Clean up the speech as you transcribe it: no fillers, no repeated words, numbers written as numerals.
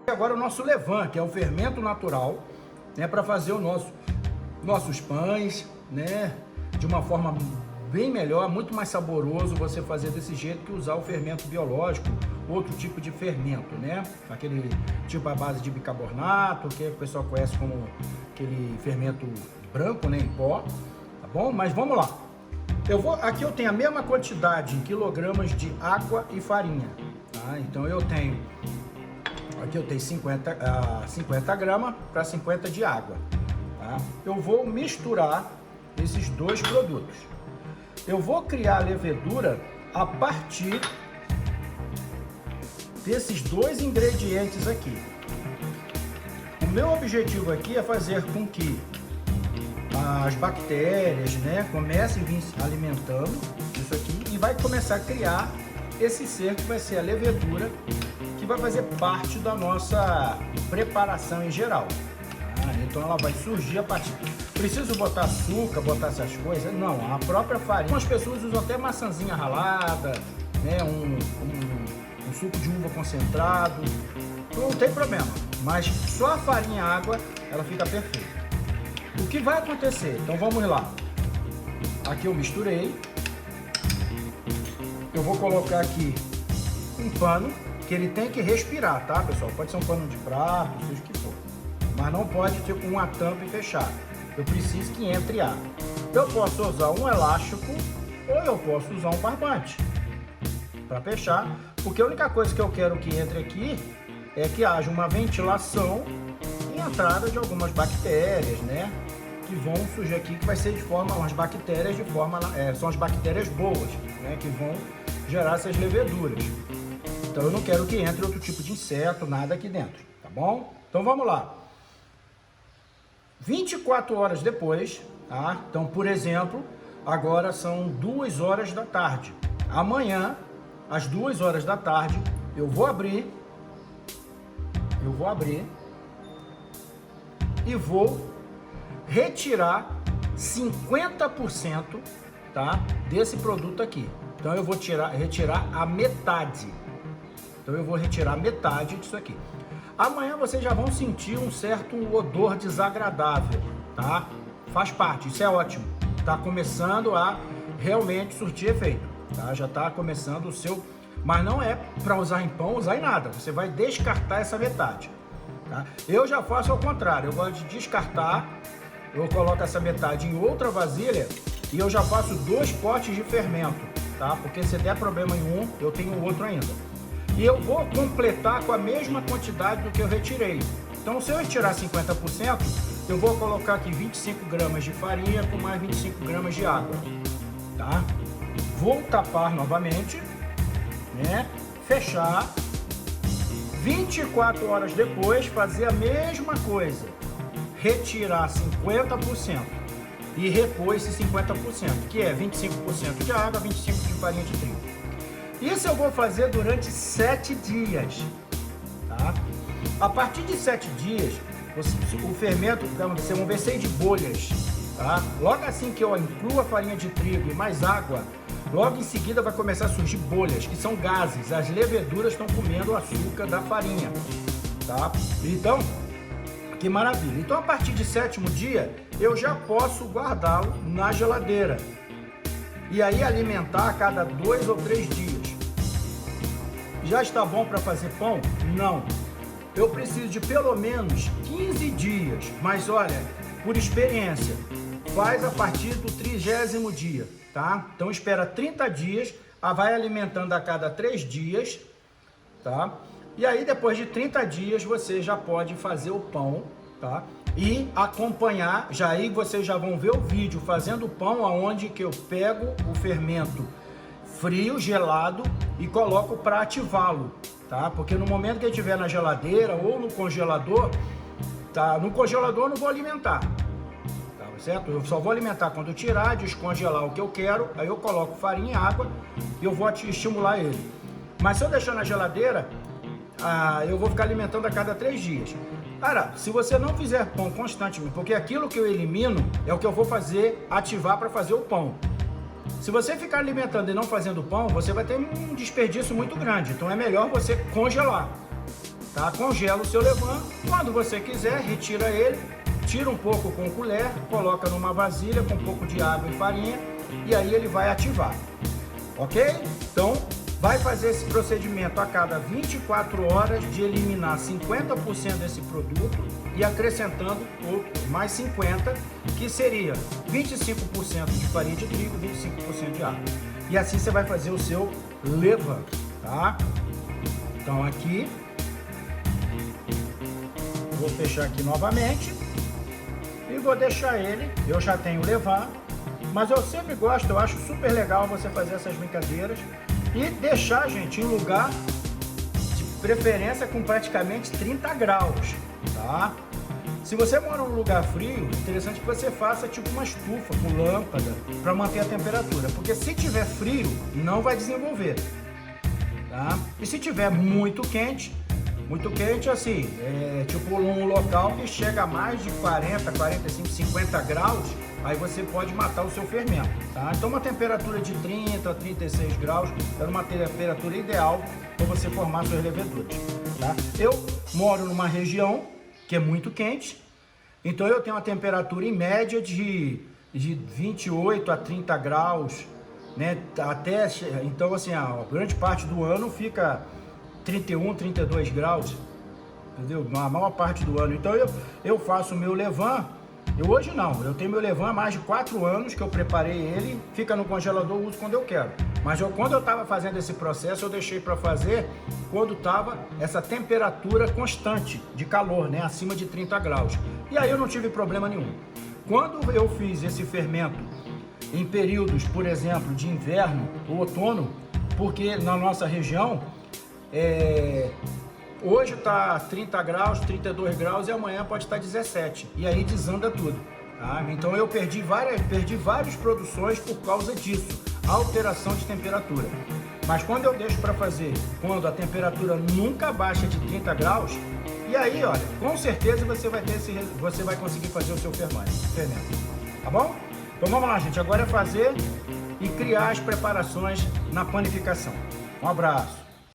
Agora o nosso levain, que é o fermento natural, né, para fazer nossos pães, né, de uma forma bem melhor, muito mais saboroso você fazer desse jeito que usar o fermento biológico, outro tipo de fermento, né? Aquele tipo à base de bicarbonato, que o pessoal conhece como aquele fermento branco, né, em pó, tá bom? Mas vamos lá. Aqui eu tenho a mesma quantidade em quilogramas de água e farinha, tá? Então aqui eu tenho 50 gramas para 50 de água, tá? Eu vou misturar esses dois produtos. Eu vou criar a levedura a partir desses dois ingredientes aqui. O meu objetivo aqui é fazer com que as bactérias, né, comecem a vir se alimentando isso aqui e vai começar a criar esse ser que vai ser a levedura, que vai fazer parte da nossa preparação em geral. Então ela vai surgir a partir... Preciso botar açúcar, botar essas coisas? Não, a própria farinha. Algumas pessoas usam até maçãzinha ralada, né, um suco de uva concentrado. Não tem problema, mas só a farinha e a água, ela fica perfeita. O que vai acontecer? Então vamos lá. Aqui eu misturei. Eu vou colocar aqui um pano, que ele tem que respirar, tá, pessoal? Pode ser um pano de prato, seja o que for. Mas não pode ter com uma tampa e fechar. Eu preciso que entre ar. Eu posso usar um elástico ou eu posso usar um barbante para fechar, porque a única coisa que eu quero que entre aqui é que haja uma ventilação e entrada de algumas bactérias, né? Que vão surgir aqui, que vai ser de forma, umas bactérias de forma, são as bactérias boas, né? Que vão gerar essas leveduras. Então eu não quero que entre outro tipo de inseto, nada aqui dentro, tá bom? Então vamos lá. 24 horas depois, tá? Então, por exemplo, agora são 2 horas da tarde. Amanhã, às 2 horas da tarde, eu vou abrir e vou retirar 50%, tá, desse produto aqui. Então eu vou retirar a metade. Então eu vou retirar metade disso aqui. Amanhã vocês já vão sentir um certo odor desagradável, tá? Faz parte, isso é ótimo. Tá começando a realmente surtir efeito, tá? Já tá começando o seu... Mas não é para usar em pão, usar em nada. Você vai descartar essa metade, tá? Eu já faço ao contrário. Eu gosto de descartar. Eu coloco essa metade em outra vasilha e eu já faço 2 potes de fermento, tá? Porque se der problema em um, eu tenho o outro ainda. E eu vou completar com a mesma quantidade do que eu retirei. Então, se eu retirar 50%, eu vou colocar aqui 25 gramas de farinha com mais 25 gramas de água, tá? Vou tapar novamente, né? Fechar. 24 horas depois, fazer a mesma coisa. Retirar 50% e repor esse 50%, que é 25% de água, 25% de farinha de trigo. Isso eu vou fazer durante 7 dias, tá? A partir de 7 dias, o fermento, vocês vão ver cheio de bolhas, tá? Logo assim que eu incluo a farinha de trigo e mais água, logo em seguida vai começar a surgir bolhas, que são gases. As leveduras estão comendo o açúcar da farinha, tá? Então, que maravilha. Então, a partir de 7º dia, eu já posso guardá-lo na geladeira. E aí alimentar a cada 2 ou 3 dias. Já está bom para fazer pão? Não. Eu preciso de pelo menos 15 dias. Mas olha, por experiência, faz a partir do 30º dia, tá? Então espera 30 dias, vai alimentando a cada 3 dias, tá? E aí depois de 30 dias você já pode fazer o pão, tá? E acompanhar, aí vocês já vão ver o vídeo fazendo o pão, aonde que eu pego o fermento frio, gelado e coloco para ativá-lo, tá? Porque no momento que ele estiver na geladeira ou no congelador, tá? No congelador eu não vou alimentar, tá certo? Eu só vou alimentar quando eu tirar, descongelar o que eu quero, aí eu coloco farinha e água e eu vou estimular ele. Mas se eu deixar na geladeira, eu vou ficar alimentando a cada 3 dias. Cara, se você não fizer pão constantemente, porque aquilo que eu elimino é o que eu vou fazer, ativar para fazer o pão. Se você ficar alimentando e não fazendo pão, você vai ter um desperdício muito grande. Então é melhor você congelar, tá? Congela o seu levain, quando você quiser, retira ele, tira um pouco com colher, coloca numa vasilha com um pouco de água e farinha e aí ele vai ativar, ok? Então, vai fazer esse procedimento a cada 24 horas de eliminar 50% desse produto e acrescentando mais 50%, que seria 25% de farinha de trigo, 25% de água. E assim você vai fazer o seu levain, tá? Então aqui, vou fechar aqui novamente e vou deixar ele, eu já tenho o levain, mas eu sempre gosto, eu acho super legal você fazer essas brincadeiras e deixar, gente, em lugar de preferência com praticamente 30 graus, tá? Se você mora num lugar frio, é interessante que você faça tipo uma estufa com lâmpada para manter a temperatura, porque se tiver frio, não vai desenvolver, tá? E se tiver muito quente assim, tipo um local que chega a mais de 40, 45, 50 graus, aí você pode matar o seu fermento, tá? Então uma temperatura de 30 a 36 graus é uma temperatura ideal para você formar suas leveduras, tá? Eu moro numa região que é muito quente, então eu tenho uma temperatura em média de 28 a 30 graus, né? Então assim, a grande parte do ano fica 31, 32 graus, entendeu? Na maior parte do ano. Então eu faço o meu levain. Hoje não, eu tenho meu levain há mais de 4 anos que eu preparei ele, fica no congelador, uso quando eu quero. Mas quando eu estava fazendo esse processo, eu deixei para fazer quando estava essa temperatura constante de calor, né, acima de 30 graus. E aí eu não tive problema nenhum. Quando eu fiz esse fermento em períodos, por exemplo, de inverno ou outono, porque na nossa região, hoje está 30 graus, 32 graus e amanhã pode estar 17. E aí desanda tudo, tá? Então eu perdi várias produções por causa disso, alteração de temperatura. Mas quando eu deixo para fazer, quando a temperatura nunca baixa de 30 graus, e aí, olha, com certeza você vai conseguir fazer o seu fermento, tá bom? Então vamos lá, gente, agora é fazer e criar as preparações na panificação. Um abraço!